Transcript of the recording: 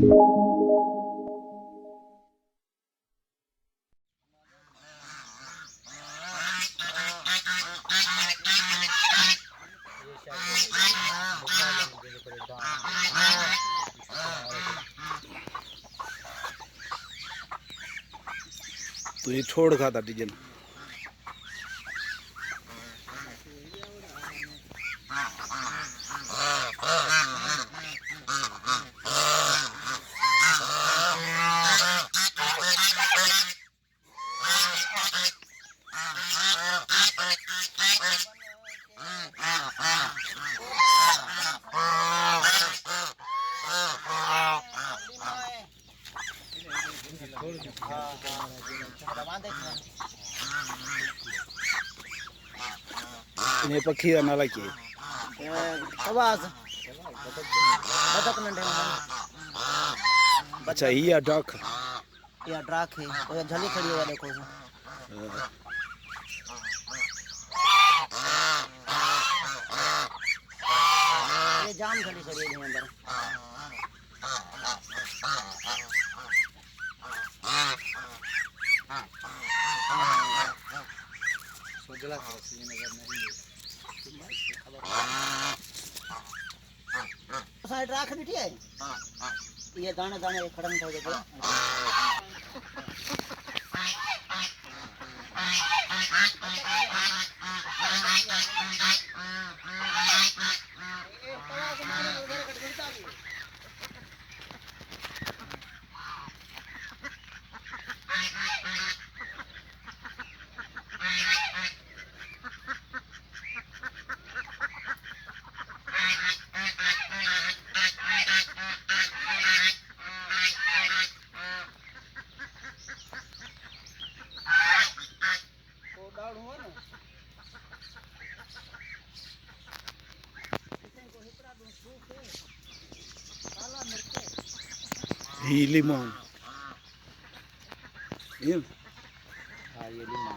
तो ये छोड़ खाता डीजल इन्हें पक्षी का नाला क्या आवाज बतख नंढे अच्छा ये डाक या ड्राक है और झली खड़ी हुआ देखो ये जाम झली खड़ी है अंदर सोजला ये नजर नहीं साइड राख बिठी है ये दाने दाने खड़म हो गए ये limon ये हाँ ये लीमा